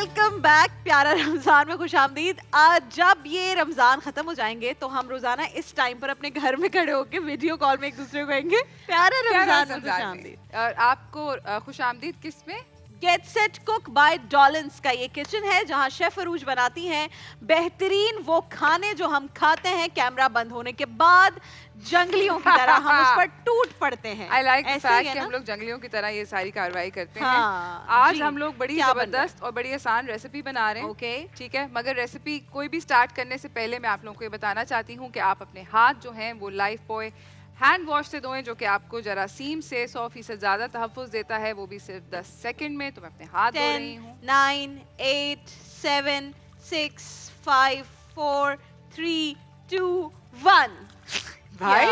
Welcome back. प्यारा रमजान में खुशामदीद। आज जब ये रमजान खत्म हो जाएंगे तो हम रोजाना इस टाइम पर अपने घर में खड़े होकर वीडियो कॉल में एक दूसरे को कहेंगे प्यारा रमजान में खुशामदीद। और आपको खुशामदीद किस में? गेट सेट कुक बाय डॉलिंस का ये किचन है जहां शेफ अरूज बनाती हैं बेहतरीन वो खाने जो हम खाते हैं कैमरा बंद होने के बाद जंगलियों की तरह हम उस पर टूट पड़ते हैं। आई लाइक द फैक्ट कि हम लोग जंगलियों की तरह ये सारी कार्रवाई करते हैं। आज हम लोग बड़ी जबरदस्त और बड़ी आसान रेसिपी बना रहे हैं। ओके ठीक है, मगर रेसिपी कोई भी स्टार्ट करने से पहले मैं आप लोगों को ये बताना चाहती हूँ कि आप अपने हाथ जो हैं वो लाइफ बॉय हैंड वॉश से धोएं, जो कि आपको जरासीम से 100% ज्यादा तहफ़्फ़ुज़ देता है, वो भी सिर्फ 10 सेकंड में। तो मैं अपने हाथ धो रही हूँ। 9, 8, 7, 6, 5, 4, 3, 2, 1। भाई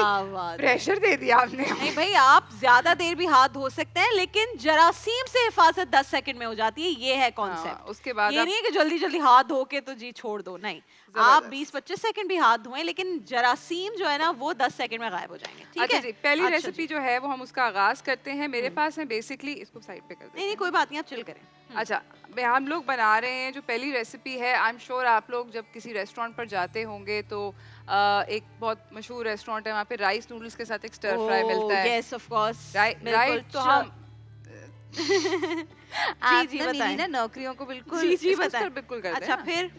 प्रेशर दे दिया आपने। नहीं भाई, आप ज्यादा देर भी हाथ धो सकते हैं लेकिन जरासीम से हिफाजत 10 सेकंड में हो जाती है। ये है कॉन्सेप्ट। उसके बाद ये नहीं है कि जल्दी जल्दी हाथ धो के तो जी छोड़ दो, नहीं, आप 20-25 सेकंड भी हाथ धोएं लेकिन जरासीम जो है ना वो 10 सेकंड में गायब हो जाएंगे। ठीक अच्छा है जी, पहली रेसिपी जो है वो हम उसका आगाज करते हैं। मेरे पास है बेसिकली, इसको साइड पे कर देते हैं। नहीं कोई बात नहीं, आप चिल करें। अच्छा, हम लोग बना रहे हैं जो पहली रेसिपी है। आई एम श्योर आप लोग जब किसी रेस्टोरेंट पर जाते होंगे तो एक बहुत मशहूर रेस्टोरेंट है, वहाँ पे राइस नूडल्स के साथ एक स्टर फ्राई मिलता है। Yes of course, right. तो हम जी बताएं ना नौकरियों को बिल्कुल जी बताएं। बिल्कुल करते अच्छा हैं। फिर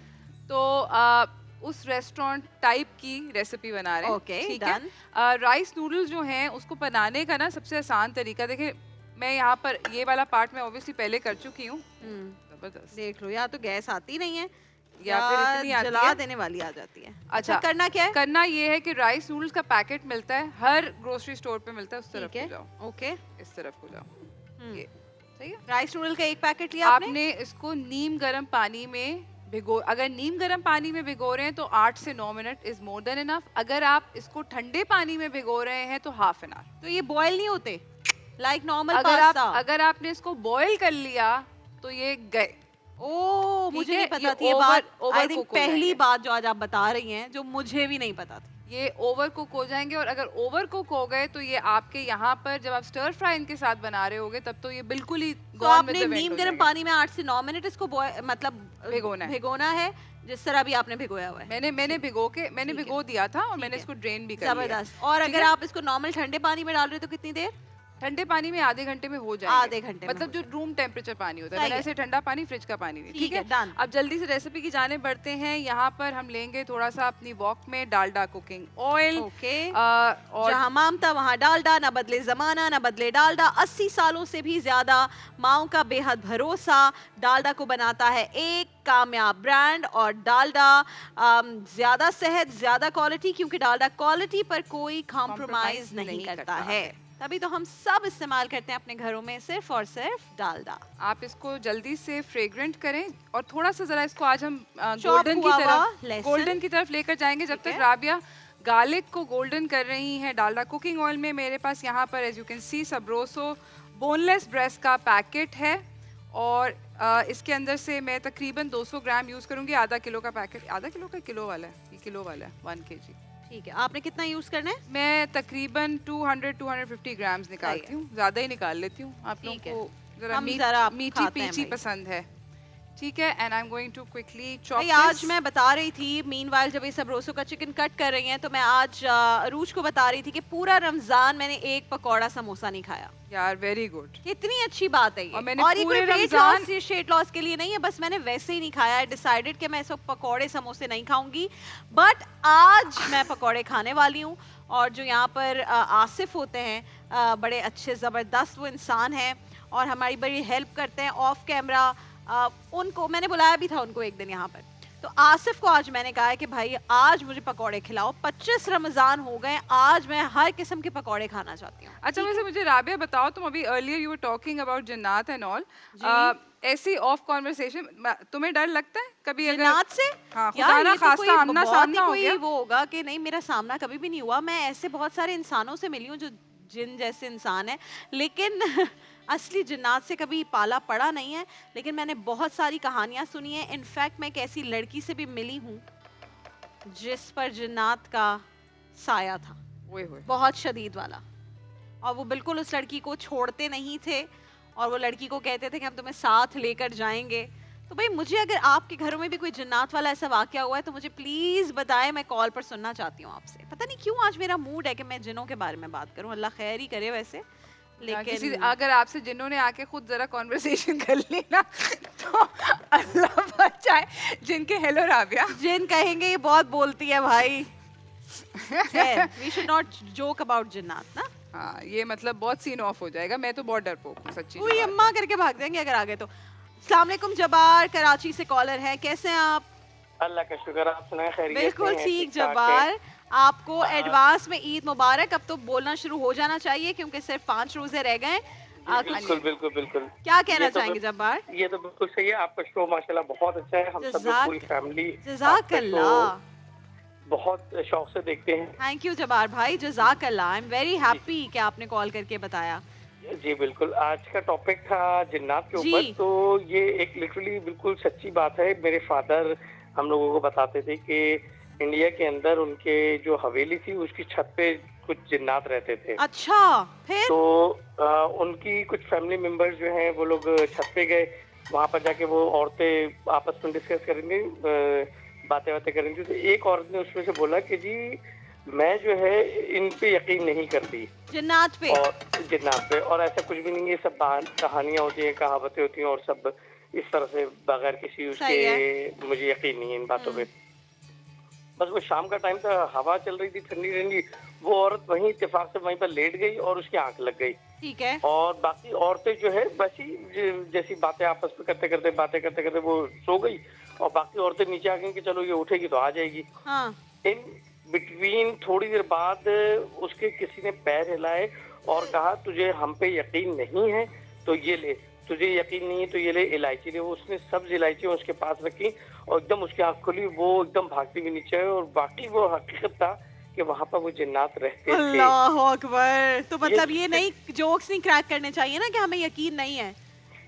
तो उस रेस्टोरेंट टाइप की रेसिपी बना रहे हैं। ओके ठीक डन। है। राइस नूडल्स जो हैं उसको बनाने का ना सबसे आसान तरीका, देखिए मैं यहाँ पर ये वाला पार्ट मैं ऑब्वियसली पहले कर चुकी हूँ। जबरदस्त। देख लो, या तो गैस आती नहीं है या फिर इतनी आती जला है, देने वाली आ जाती है। अच्छा करना क्या है? करना ये है कि राइस नूडल्स का पैकेट मिलता है, हर ग्रोसरी स्टोर पे मिलता है। उस तरफ को जाओ। ओके इस तरफ को जाओ। ये सही है। राइस नूडल का एक पैकेट लिया आपने इसको नीम गर्म पानी में भिगो, अगर नीम गर्म पानी में भिगो रहे हैं तो 8 से 9 minute is more than enough. अगर आप इसको ठंडे पानी में भिगो रहे हैं तो हाफ एन आवर। तो ये बॉयल नहीं होते लाइक नॉर्मल पास्ता? अगर आपने इसको बॉयल कर लिया तो ये गए। ओ मुझे नहीं पता थी ये बात। आई थिंक पहली बात जो आज आप बता रही हैं जो मुझे भी नहीं पता थी। ये ओवर कुक हो जाएंगे और अगर ओवर कुक हो गए तो ये आपके यहाँ पर जब आप स्टर फ्राई इनके साथ बना रहे होगे तब तो ये बिल्कुल ही तो आपने नीम गर्म पानी में 8 से 9 मिनट इसको मतलब भिगोना है जिस तरह भी आपने भिगोया हुआ है। मैंने भिगो दिया था और मैंने इसको ड्रेन भी कर लिया। जबरदस्त। और अगर आप इसको नॉर्मल ठंडे पानी में डाल रहे हो तो कितनी देर? ठंडे पानी में आधे घंटे में हो जाएगा। आधे घंटे मतलब जो रूम टेम्परेचर पानी होता है, ऐसे ठंडा पानी, फ्रिज का पानी नहीं। ठीक है डन। अब जल्दी से रेसिपी की जाने बढ़ते हैं। यहाँ पर हम लेंगे थोड़ा सा अपनी वॉक में डालडा कुकिंग ऑयल। ओके। और जहाँ मामता वहाँ डालडा, ना बदले जमाना ना बदले डालडा। 80 सालों से भी ज्यादा माओ का बेहद भरोसा डालडा को बनाता है एक कामयाब ब्रांड। और डालडा ज्यादा सेहत ज्यादा क्वालिटी, क्योंकि डालडा क्वालिटी पर कोई कॉम्प्रोमाइज नहीं करता है, तभी तो हम सब इस्तेमाल करते हैं अपने घरों में सिर्फ और सिर्फ डालडा। आप इसको जल्दी से फ्रेग्रेंट करें और थोड़ा सा जरा इसको आज हम गोल्डन की तरफ लेकर जाएंगे। जब तक राबिया गार्लिक को गोल्डन कर रही हैं डालडा कुकिंग ऑयल में, मेरे पास यहाँ पर एज यू कैन सी सबरोसो बोनलेस ब्रेस्ट का पैकेट है और इसके अंदर से मैं तकरीबन 200 ग्राम यूज करूंगी। आधा किलो का पैकेट, आधा किलो का किलो वाला है, ये किलो वाला है 1 kg। ठीक है, आपने कितना यूज करना है? मैं तकरीबन 200-250 ग्राम्स निकालती हूँ, ज्यादा ही निकाल लेती हूँ। आप लोगों को जरा मीठी पीची पसंद है, ठीक है। And I am going to quickly chop this. आज मैं बता रही थी मीनवाइल जब ये सबरोसो का चिकन कट कर रही हैं तो मैं आज अरूज को बता रही थी कि पूरा रमजान मैंने एक पकौड़ा समोसा नहीं खाया। यार वेरी गुड, इतनी अच्छी बात है ये। और मैंने पूरे रमजान वेट लॉस के लिए नहीं है, बस मैंने वैसे ही नहीं खाया। आई डिसाइडेड कि मैं इस वक्त पकौड़े समोसे नहीं खाऊंगी, बट आज मैं पकौड़े खाने वाली हूँ। और जो यहाँ पर आसिफ होते हैं बड़े अच्छे ज़बरदस्त वो इंसान हैं और हमारी बड़ी हेल्प करते हैं ऑफ कैमरा। उनको मैंने बुलाया भी था उनको एक दिन यहाँ पर, तो आसिफ को आज मैंने कहा है कि भाई आज मुझे पकौड़े खिलाओ। 25 रमजान हो गए, आज मैं हर किस्म के पकौड़े खाना चाहती हूँ। अच्छा वैसे मुझे राबिया बताओ, तुम अभी earlier you were talking about जन्नत एंड ऑल, ऐसी ऑफ कॉन्वर्सेशन तुम्हें डर लगता है कभी जन्नत से? हाँ, खुदा ना खास्ता आमना सामना हो गया वो होगा कि नहीं, मेरा सामना कभी भी नहीं हुआ। मैं ऐसे बहुत सारे इंसानों से मिली हूँ जो जिन जैसे इंसान है, लेकिन असली जिन्नात से कभी पाला पड़ा नहीं है। लेकिन मैंने बहुत सारी कहानियां सुनी है। इनफैक्ट मैं एक ऐसी लड़की से भी मिली हूँ जिस पर जिन्नात का साया था, बहुत शदीद वाला, और वो बिल्कुल उस लड़की को छोड़ते नहीं थे और वो लड़की को कहते थे कि हम तुम्हें साथ लेकर जाएंगे। तो भाई मुझे अगर आपके घरों में भी कोई जिन्नात वाला ऐसा वाकया हुआ है तो मुझे प्लीज बताएं, मैं कॉल पर सुनना चाहती हूँ आपसे। पता नहीं क्यों आज मेरा मूड है कि मैं जिनों के बारे में बात करूं, अल्लाह खैर ही करे वैसे। किसी लेकिन अगर आपसे जिन्होंने आके खुद जरा कॉन्वर्सेशन कर ली ना तो अल्लाह बचाए जिनके। हेलो राबिया। जिन कहेंगे ये बहुत बोलती है भाई। We should not joke about जिन्नात ना। हाँ, ये मतलब बहुत सीन ऑफ हो जाएगा। मैं तो बहुत डरपोक हूँ सच्ची। कोई अम्मा करके भाग जाएंगे अगर आगे तो। अस्सलाम वालेकुम जब्बार, कराची से कॉलर है, कैसे हैं आप? अल्लाह का शुक्र, आप सुनाए खैरियत? बिल्कुल ठीक जब्बार, आपको एडवांस में ईद मुबारक। अब तो बोलना शुरू हो जाना चाहिए क्योंकि सिर्फ 5 रोजे रह गए। बिल्कुल बिल्कुल बिल्कुल। क्या कहना चाहेंगे जब्बार? ये तो बिल्कुल सही है, आपका शो माशाल्लाह बहुत अच्छा है। हम सब लोग पूरी फैमिली जज़ाकल्लाह बहुत शौक से देखते हैं। थैंक यू जब्बार भाई, जज़ाकल्लाह। आई एम वेरी हैप्पी कि आपने कॉल करके बताया। जी बिल्कुल, आज का टॉपिक था जिन्नात के ऊपर। तो ये एक लिटरली बिल्कुल सच्ची बात है। मेरे फादर हम लोगों को बताते थे कि इंडिया के अंदर उनके जो हवेली थी उसकी छत पे कुछ जिन्नात रहते थे। अच्छा, फिर? तो उनकी कुछ फैमिली मेंबर्स जो हैं वो लोग छत पे गए। वहाँ पर जाके वो औरतें आपस में डिस्कस करेंगी, बातें करेंगी। तो एक औरत ने उसमें से बोला कि जी मैं जो है इन पे यकीन नहीं करती, जिन्नात पे। और जिन्नात पे, और ऐसा कुछ भी नहीं है, ये सब कहानियां होती हैं, कहावतें होती हैं, और सब इस तरह से बगैर किसी उसके मुझे यकीन नहीं है इन बातों पे। बस वो शाम का टाइम था, हवा चल रही थी ठंडी ठंडी, वो औरत वहीं इत्तेफाक से वहीं पर लेट गई और उसकी आंख लग गई। ठीक है। और बाकी औरतें जो है बस ही जैसी बातें आपस में बातें करते करते वो सो गई, और बाकी औरतें नीचे आ गई कि चलो ये उठेगी तो आ जाएगी। हाँ। इन बिटवीन थोड़ी देर बाद उसके किसी ने पैर हिलाए और कहा तुझे हम पे यकीन नहीं है तो ये ले, तुझे यकीन नहीं है तो ये ले इलायची ले। उसने सब्ज इलायची उसके पास रखी और एकदम उसकी आंख खुली, वो एकदम भागती हुई नीचे आई, और बाकी वो हकीकत था कि वहाँ पर वो जिन्नात रहते थे। अल्लाह अकबर। तो मतलब ये नहीं, जोक्स नहीं क्रैक करने चाहिए ना कि हमें यकीन नहीं है।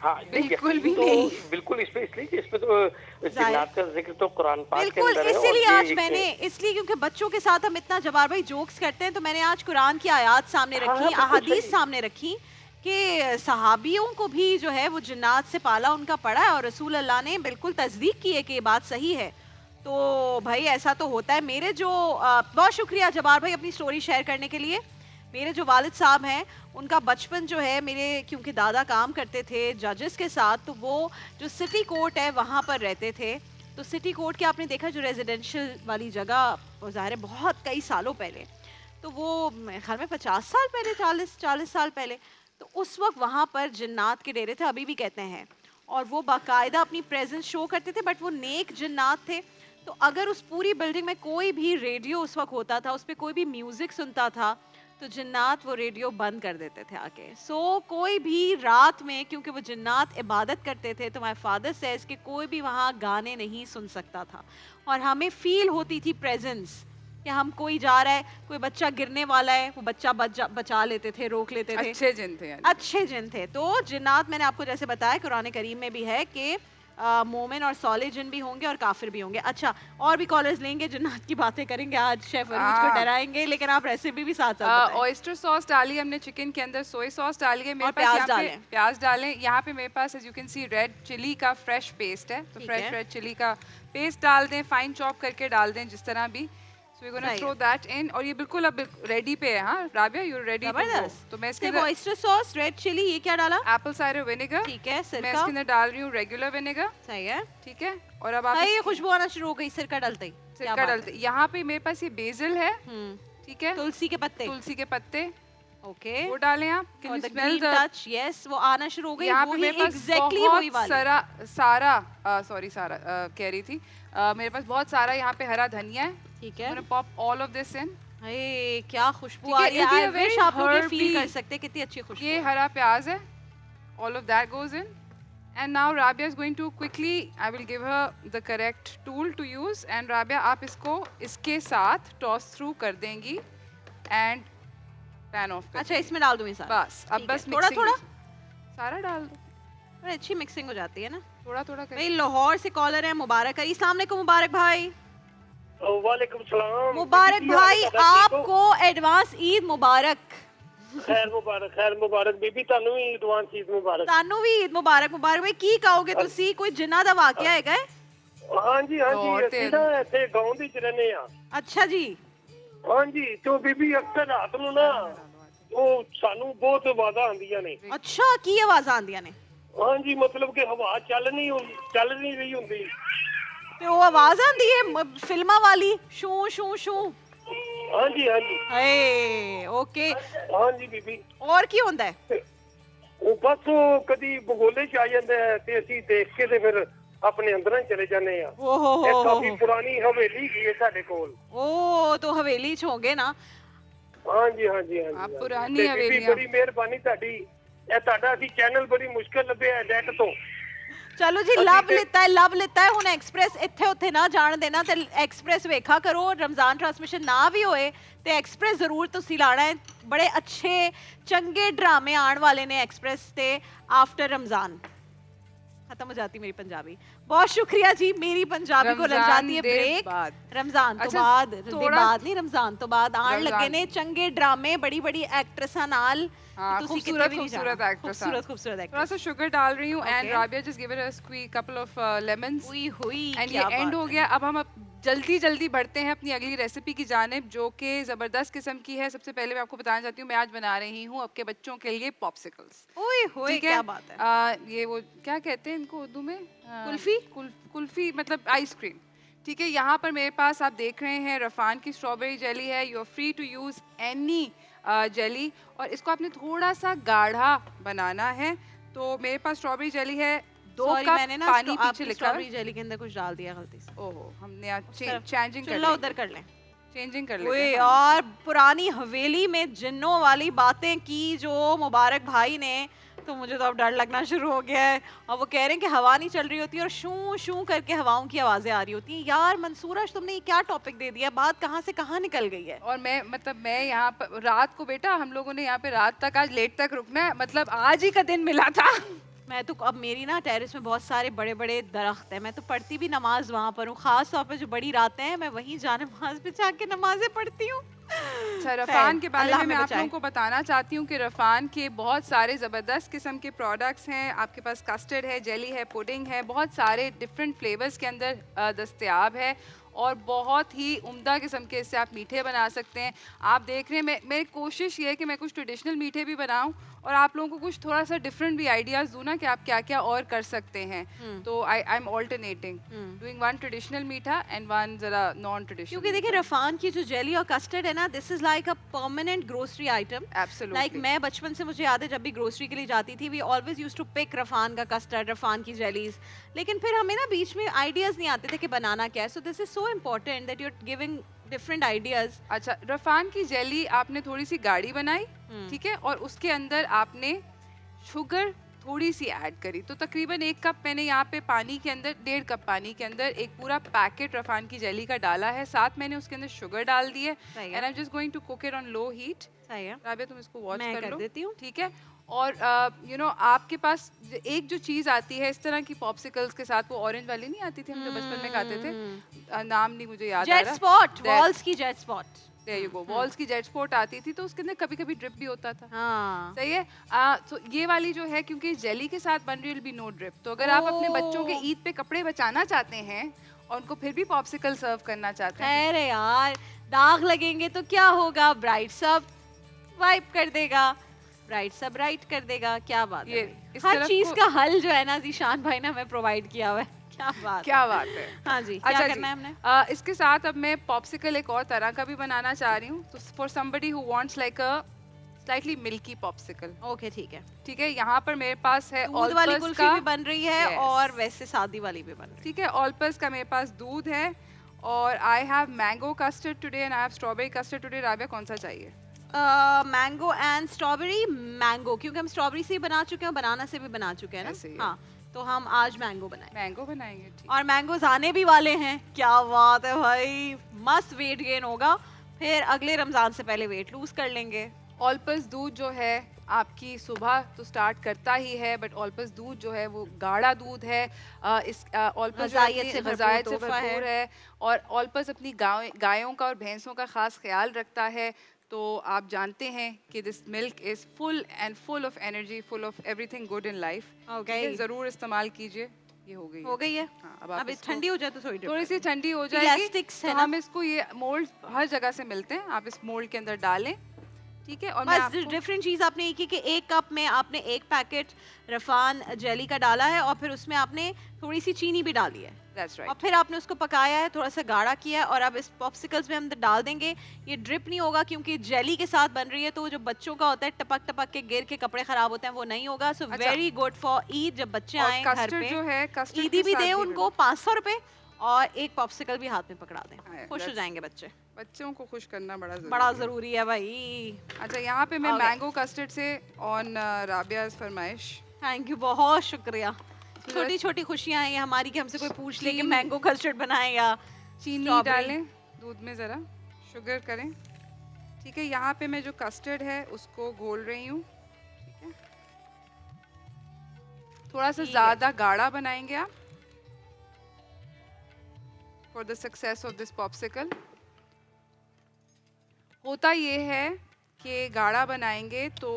हाँ, बिल्कुल भी तो नहीं। बिल्कुल इसमें तो जिन्नात का जिक्र तो कुरान पाक के बिल्कुल, अंदर है। इसीलिए आज मैंने, इसलिए क्योंकि बच्चों के साथ हम इतना जवार भाई जोक्स करते हैं, तो मैंने आज कुरान की आयत सामने रखी, अहादीस सामने रखी कि सहाबियों को भी जो है वो जिन्नात से पाला उनका पड़ा है, और रसूल अल्लाह ने बिल्कुल तस्दीक की है कि ये बात सही है। तो भाई ऐसा तो होता है। मेरे जो बहुत शुक्रिया जवार भाई अपनी स्टोरी शेयर करने के लिए। मेरे जो वालिद साहब हैं उनका बचपन जो है, मेरे क्योंकि दादा काम करते थे जजेस के साथ, तो वो जो सिटी कोर्ट है वहाँ पर रहते थे। तो सिटी कोर्ट के आपने देखा जो रेजिडेंशियल वाली जगह, वो ज़ाहिर है बहुत कई सालों पहले, तो वो मेरे ख्याल में 50 साल पहले, 40 साल पहले, तो उस वक्त वहाँ पर जिन्नात के डेरे थे, अभी भी कहते हैं, और वो बाकायदा अपनी प्रेजेंस शो करते थे। बट वो नेक जिन्नात थे। तो अगर उस पूरी बिल्डिंग में कोई भी रेडियो उस वक्त होता था, उस पर कोई भी म्यूज़िक सुनता था, तो जिन्नात वो रेडियो बंद कर देते थे आके। कोई भी रात में, क्योंकि वो जिन्नात इबादत करते थे, तो माय फादर सेज कि कोई भी वहाँ गाने नहीं सुन सकता था, और हमें फील होती थी प्रेजेंस कि हम कोई जा रहा है, कोई बच्चा गिरने वाला है, वो बच्चा बचा लेते थे, रोक लेते थे। अच्छे जिन थे, अच्छे जिन थे। तो जिन्नात मैंने आपको जैसे बताया कुरान करीम में भी है कि मोमिन और सॉलिह जिन भी होंगे और काफिर भी होंगे। अच्छा, और भी कॉलर्स लेंगे, जिन्नात की बातें करेंगे आज, शेफ अरूज को डराएंगे, लेकिन आप रेसिपी भी साथ साथ बताएं। ऑयस्टर सॉस डाली हमने चिकन के अंदर, सोया सॉस डाली है, मेरे और पास प्याज डालें। यहाँ पे मेरे पास as you can see red chilli का फ्रेश पेस्ट है, तो फ्रेश रेड चिली का पेस्ट डाल दें, फाइन चॉप करके डाल दें, जिस तरह भी। So we're going to throw that in, और ये बिल्कुल अब रेडी पे है। हाँ राबिया, यू रेडी? तो मैं इसके अंदर ऑयस्टर सॉस, रेड चिली, ये क्या डाला? Apple cider vinegar. ठीक है, सिरका। मैं इसके अंदर डाल रही हूँ रेगुलर विनेगर। सही है, ठीक है। और अब आप ये खुशबू आना शुरू हो गई सिरका डालते ही। सिरका डालते यहाँ पे मेरे पास ये बेसिल है, ठीक है, तुलसी के पत्ते, तुलसी के पत्ते, ओके, वो डालें आप। Can you smell the touch? Yes, वो आना शुरू हो गई। यहाँ पे मेरे पास एग्जैक्टली वही वाली सारा कह रही थी, मेरे पास बहुत सारा यहाँ पे हरा धनिया है। ठीक है, pop all of this in. क्या खुशबू आ रही है, आई विश आप लोग ये फील कर सकते, कितनी अच्छी खुशबू। ये हरा प्याज है, all of that goes in. And now Rabia is going to quickly, I will give her the correct tool to use. And Rabia आप इसको इसके साथ टॉस थ्रू कर देंगी एंड पैन ऑफ कर। अच्छा, इसमें डाल दूं ये सारा? बस, अब बस थोड़ा थोड़ा सारा डाल दो, बड़ी अच्छी मिक्सिंग हो जाती है ना। थोड़ा थोड़ा भाई लाहौर से कॉलर है मुबारक अली। अस्सलाम वालेकुम मुबारक भाई। वालेकुम सलाम मुबारक भाई, आपको एडवांस ईद मुबारक। खैर मुबारक बीबी ਤੁਹਾਨੂੰ ਵੀ ਐਡਵਾਂਸ ਈਦ ਮੁਬਾਰਕ। ਤੁਹਾਨੂੰ ਵੀ ਈਦ ਮੁਬਾਰਕ ਮੁਬਾਰਕ ਬਈ ਕੀ ਕਹੋਗੇ ਤੁਸੀਂ ਕੋਈ ਜਿੰਨਾ ਦਾ ਵਾਕਿਆ ਹੈਗਾ ਹੈ? ਹਾਂਜੀ ਹਾਂਜੀ ਅਸੀਂ ਤਾਂ ਇੱਥੇ ਗਾਉਂ ਦੀ ਚ ਰਹਿੰਦੇ ਆ। ਅੱਛਾ ਜੀ। ਹਾਂਜੀ ਤੇ ਬੀਬੀ ਅਕਸਰ ਰਾਤ ਨੂੰ ਨਾ ਉਹ ਸਾਨੂੰ ਬਹੁਤ ਆਵਾਜ਼ਾਂ ਆਉਂਦੀਆਂ ਨੇ। ਅੱਛਾ ਕੀ ਆਵਾਜ਼ਾਂ ਆਉਂਦੀਆਂ ਨੇ? ਹਾਂਜੀ ਮਤਲਬ ਕਿ ਹਵਾ ਚੱਲ ਨਹੀਂ ਰਹੀ ਹੁੰਦੀ ਤੇ ਉਹ ਆਵਾਜ਼ ਆਉਂਦੀ ਹੈ ਫਿਲਮਾਂ ਵਾਲੀ ਸ਼ੂ ਸ਼ੂ ਸ਼ੂ? ਹਾਂਜੀ ਹਾਂਜੀ ਹੇ ਓਕੇ। ਹਾਂਜੀ ਬੀਬੀ ਔਰ ਕੀ ਹੁੰਦਾ ਹੈ? ਉਹ ਬਸ ਉਹ ਕਦੀ ਬਗੋਲੇ ਚ ਆ ਜਾਂਦਾ ਹੈ ਤੇ ਅਸੀਂ ਦੇਖ ਕੇ ਤੇ ਫਿਰ ਆਪਣੇ ਅੰਦਰਾਂ ਹੀ ਚਲੇ ਜਾਂਦੇ ਆ। ਓਹ ਇਹ ਕਾਫੀ ਪੁਰਾਣੀ ਹਵੇਲੀ ਹੈ ਸਾਡੇ ਕੋਲ। ਉਹ तो हवेली ਚ ਹੋਗੇ ਨਾ। ਹਾਂਜੀ ਹਾਂਜੀ ਹਾਂਜੀ आप पुरानी ਤੇ ਬੀਬੀ हवेलियां। ਬੜੀ ਮਿਹਰਬਾਨੀ ਤੁਹਾਡੀ। ਇਹ ਤੁਹਾਡਾ ਅਸੀਂ ਚੈਨਲ ਬੜੀ ਮੁਸ਼ਕਲ ਲੱਭਿਆ ਨੈਟ ਤੋਂ। ਚਲੋ ਜੀ ਲੱਭ ਲਿੱਤਾ ਹੈ ਹੁਣ ਐਕਸਪ੍ਰੈਸ ਇੱਥੇ ਉੱਥੇ ਨਾ ਜਾਣ ਦੇਣਾ ਤੇ ਐਕਸਪ੍ਰੈਸ ਵੇਖਾ ਕਰੋ ਰਮਜ਼ਾਨ ਟ੍ਰਾਂਸਮਿਸ਼ਨ ਨਾ ਵੀ ਹੋਏ ਤੇ ਐਕਸਪ੍ਰੈਸ ਜ਼ਰੂਰ ਤੁਸੀਂ ਲਾਣਾ ਹੈ ਬੜੇ ਅੱਛੇ ਚੰਗੇ ਡਰਾਮੇ ਆਉਣ ਵਾਲੇ ਨੇ ਐਕਸਪ੍ਰੈਸ ਤੇ ਆਫਟਰ रमजान। खत्म हो जाती मेरी पंजाबी। बहुत शुक्रिया जी मेरी पंजाबी को लग जाती है ब्रेक रमजान तो बाद नहीं रमजान तो बाद आन लगे ने चंगे ड्रामे बड़ी बड़ी एक्ट्रेसां नाल खूबसूरत एक्ट्रेस। थोड़ा सा शुगर डाल रही हूँ and Rabia just give it a squeeze couple of lemons and ये एंड हो गया। अब हम जल्दी बढ़ते हैं अपनी अगली रेसिपी की जानिब जो कि ज़बरदस्त किस्म की है। सबसे पहले मैं आपको बताना चाहती हूँ मैं आज बना रही हूँ आपके बच्चों के लिए पॉप्सिकल्स। ओए होए क्या बात है। ये वो क्या कहते हैं इनको उर्दू में? कुल्फी। कुल्फी मतलब आइसक्रीम। ठीक है यहाँ पर मेरे पास आप देख रहे हैं रफ़ान की स्ट्रॉबेरी जेली है। You are free to use any jelly और इसको आपने थोड़ा सा गाढ़ा बनाना है। तो मेरे पास स्ट्रॉबेरी जेली है 2 कप मैंने ना पानी पीछे लिखा स्ट्रॉबेरी जेली के अंदर कुछ डाल दिया गलती से। ओहो हमने आज चेंजिंग कर उधर कर लें चेंजिंग कर ओए लेते हैं। यार पुरानी हवेली में जिन्नों वाली बातें की जो मुबारक भाई ने तो मुझे तो अब डर लगना शुरू हो गया है। अब वो कह रहे हैं कि हवा नहीं चल रही होती और शू शू करके हवाओं की आवाजें आ रही होती हैं। यार मंसूर आज तुमने ये क्या टॉपिक दे दिया बात कहाँ से कहाँ निकल गई है। और मैं यहाँ पर रात को बेटा हम लोगों ने यहाँ पे रात तक आज लेट तक रुकना है मतलब आज ही का दिन मिला था। मैं तो अब मेरी ना टेरेस में बहुत सारे बड़े बड़े दरख्त हैं मैं तो पढ़ती भी नमाज वहाँ पर हूँ खास तौर पर जो बड़ी रातें हैं मैं वहीं जा नमाज पे जाके नमाजें पढ़ती हूँ। अच्छा रफ़ान के बारे में मैं आप लोगों को बताना चाहती हूँ कि रफ़ान के बहुत सारे ज़बरदस्त किस्म के प्रोडक्ट्स हैं। आपके पास कस्टर्ड है जेली है पुडिंग है बहुत सारे डिफरेंट फ्लेवर्स के अंदर दस्तयाब है और बहुत ही उम्दा किस्म के इससे आप मीठे बना सकते हैं। आप देख रहे हैं मेरी कोशिश ये है कि मैं कुछ ट्रेडिशनल मीठे भी बनाऊं और आप लोगों को कुछ थोड़ा सा डिफरेंट भी आइडियाज़ दूं ना कि आप क्या क्या और कर सकते हैं। तो I am alternating doing one traditional मीठा एंड वन ज़रा नॉन ट्रेडिशनल। क्योंकि देखिए रफ़ान की जो जेली और कस्टर्ड है ना this is like a permanent grocery item. Absolutely like मैं बचपन से मुझे याद है जब भी ग्रोसरी के लिए जाती थी we always used to pick Rafhan का कस्टर्ड रफ़ान की जेलीज लेकिन फिर हमें ना बीच में आइडियाज़ नहीं आते थे कि बनाना क्या है। So this is so important that you are giving different ideas. अच्छा रफ़ान की जेली आपने थोड़ी सी गाढ़ी बनाई ठीक है और उसके अंदर आपने शुगर थोड़ी सी ऐड करी तो तकरीबन 1 कप मैंने यहाँ पे पानी के अंदर 1.5 कप पानी के अंदर एक पूरा पैकेट रफ़ान की जेली का डाला है। साथ मैंने उसके अंदर शुगर डाल दी है and I am just going to cook it on low heat. सही है राबिया तुम इसको वॉच कर लो देती हूँ ठीक है। और यू नो आपके पास एक जो चीज़ आती है इस तरह की पॉप्सिकल्स के साथ वो ऑरेंज वाली नहीं आती थी हम जो बचपन में खाते थे नाम नहीं मुझे याद आ रहा। जेट स्पॉट वॉल्स की jet spot There you go. Walls की जेट स्पॉट आती थी तो उसके अंदर कभी कभी ड्रिप भी होता था। हाँ सही है। तो ये वाली जो है क्योंकि जेली के साथ बन रही विल बी नो ड्रिप तो अगर आप अपने बच्चों के ईद पे कपड़े बचाना चाहते हैं और उनको फिर भी पॉप्सिकल सर्व करना चाहते हैं अरे यार दाग लगेंगे तो क्या होगा ब्राइट सब वाइप कर देगा ब्राइट सब राइट कर देगा। क्या बात है हर चीज का हल जो है ना जीशान भाई ने हमें प्रोवाइड किया हुआ है। क्या बात है। हाँ जी अच्छा क्या करना है हमने इसके साथ अब मैं पॉप्सिकल एक और तरह का भी बनाना चाह रही हूँ तो for somebody who wants like a slightly milky popsicle. Okay ठीक है यहाँ पर मेरे पास है दूध वाली कुल्फी भी बन रही है और वैसे सादी वाली भी बन रही है। ठीक है ऑलपर्स का मेरे पास दूध है और I have mango custard today and I have strawberry custard today. Rabia कौन सा चाहिए? मैंगो एंड स्ट्रॉबेरी मैंगो क्योंकि हम स्ट्रॉबेरी से भी बना चुके हैं बनाना से भी बना चुके हैं ना। हाँ तो हम आज मैंगो बनाएंगे ठीक। और मैंगोज आने भी वाले हैं। क्या बात है भाई मस्त वेट गेन होगा फिर अगले रमजान से पहले वेट लूज कर लेंगे। ऑलपर्स दूध जो है आपकी सुबह तो स्टार्ट करता ही है बट ऑलपर्स दूध जो है वो गाढ़ा दूध है। इस ऑलपर्स ग़िज़ायत से भरपूर है और ऑलपर्स अपनी गायों का और भैंसों का ख़ास ख्याल रखता है तो आप जानते हैं कि this milk is full of energy, full of everything good in life. Okay. जरूर इस्तेमाल कीजिए। ये हो गई है। हाँ, अब अब ठंडी हो जाए तो थोड़ी सी ठंडी हो जाएगी Elastics तो है ना? हम इसको, ये मोल्ड हर जगह से मिलते हैं, आप इस मोल्ड के अंदर डालें, ठीक है। और मैं बस आपको डिफरेंट चीज आपने ये की कि एक कप में आपने एक पैकेट रफान जेली का डाला है और फिर उसमें आपने थोड़ी सी चीनी भी डाली है दैट्स और राइट। फिर आपने उसको पकाया है, थोड़ा सा गाढ़ा किया है और अब इस पॉप्सिकल्स में हम डाल देंगे। ये ड्रिप नहीं होगा क्योंकि जेली के साथ बन रही है, तो जो बच्चों का होता है टपक टपक के गिर के कपड़े खराब होते हैं, वो नहीं होगा। सो अच्छा। वेरी गुड फॉर ईद, जब बच्चे और आए घर कस्टर्ड पे जो है, कस्टर्ड ईदी के भी साथ दे भी उनको 500 रुपए और एक पॉप्सिकल भी हाथ में पकड़ा दें, हाँ, खुश हो that's- जाएंगे बच्चे। बच्चों को खुश करना बड़ा जरूरी बड़ा है। जरूरी है भाई। अच्छा, यहाँ पे मैं Okay. मैंगो कस्टर्ड से ऑन राबिया's फरमाइश। थैंक यू, बहुत शुक्रिया। छोटी छोटी खुशियां हैं ये हमारी कि हमसे कोई पूछ ले कि चीनी- मैंगो कस्टर्ड बनाए या चीनी Strawberry. डालें दूध में ज़रा, शुगर करें, ठीक है। यहाँ पे मैं जो कस्टर्ड है उसको घोल रही हूँ, ठीक है। थोड़ा सा ठीक है। ज़्यादा गाढ़ा बनाएंगे आप for the success of this popsicle. होता ये है कि गाढ़ा बनाएंगे तो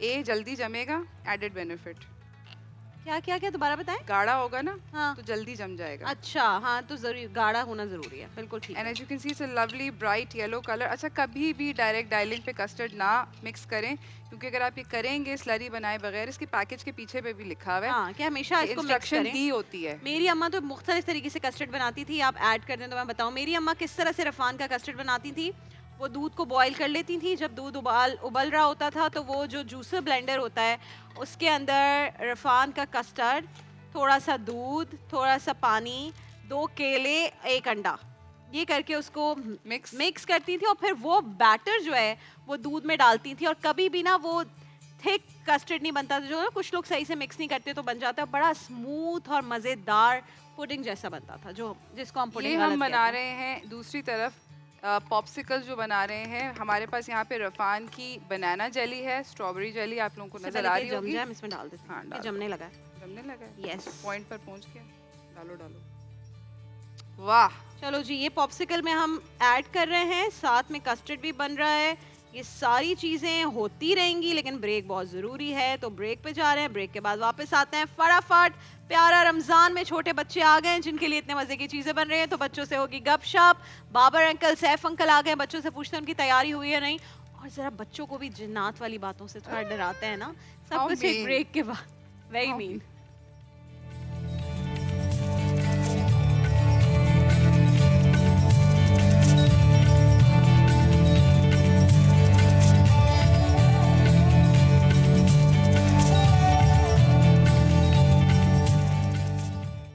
ए जल्दी जमेगा, एडेड बेनिफिट। क्या क्या क्या दोबारा बताएं। गाढ़ा होगा ना हाँ। तो जल्दी जम जाएगा। अच्छा, हाँ तो जरूर गाढ़ा होना जरूरी है, बिल्कुल ठीक एंड है। As you can see it's a lovely bright yellow colour. अच्छा, कभी भी डायरेक्ट डाइलिंग पे कस्टर्ड ना मिक्स करें, क्योंकि अगर आप ये करेंगे स्लरी बनाए बगैर, इसके पैकेज के पीछे पे भी लिखा हुआ है हाँ, कि हमेशा इसको मिक्स इंस्ट्रक्शन करें। दी होती है। मेरी अम्मा तो मुख्तलिफ तरीके से कस्टर्ड बनाती थी, आप ऐड कर दें तो मैं बताऊं मेरी अम्मा किस तरह से रफान का कस्टर्ड बनाती थी। वो दूध को बॉईल कर लेती थी, जब दूध उबल रहा होता था तो वो जो जूसर ब्लेंडर होता है उसके अंदर रफान का कस्टर्ड, थोड़ा सा दूध, थोड़ा सा पानी, 2 केले, 1 अंडा, ये करके उसको मिक्स करती थी और फिर वो बैटर जो है वो दूध में डालती थी। और कभी भी ना वो थिक कस्टर्ड नहीं बनता था, जो ना कुछ लोग सही से मिक्स नहीं करते तो बन जाता है, बड़ा स्मूथ और मज़ेदार पुडिंग जैसा बनता था, जो जिसको हम ये पुडिंग हम बना रहे हैं। दूसरी तरफ पॉप्सिकल जो बना रहे हैं, हमारे पास यहाँ पे रफान की बनाना जेली है, स्ट्रॉबेरी जेली आप लोगों को नजर आ रही होगी। हम इसमें डाल देते हैं। हाँ, ये डाल जमने लगा है। जमने लगा है। Yes. पॉइंट पर पहुंच गया। डालो डालो। वाह, चलो जी, ये पॉप्सिकल में हम ऐड कर रहे हैं, साथ में कस्टर्ड भी बन रहा है। ये सारी चीज़ें होती रहेंगी लेकिन ब्रेक बहुत ज़रूरी है, तो ब्रेक पे जा रहे हैं। ब्रेक के बाद वापस आते हैं फटाफट। प्यारा रमज़ान में छोटे बच्चे आ गए हैं जिनके लिए इतने मज़े की चीज़ें बन रही हैं, तो बच्चों से होगी गपशप। बाबर अंकल, सैफ अंकल आ गए, बच्चों से पूछते हैं उनकी तैयारी हुई है नहीं। और ज़रा बच्चों को भी जिन्नात वाली बातों से थोड़ा डराते हैं ना, सब How कुछ एक mean. ब्रेक के बाद। Very How mean.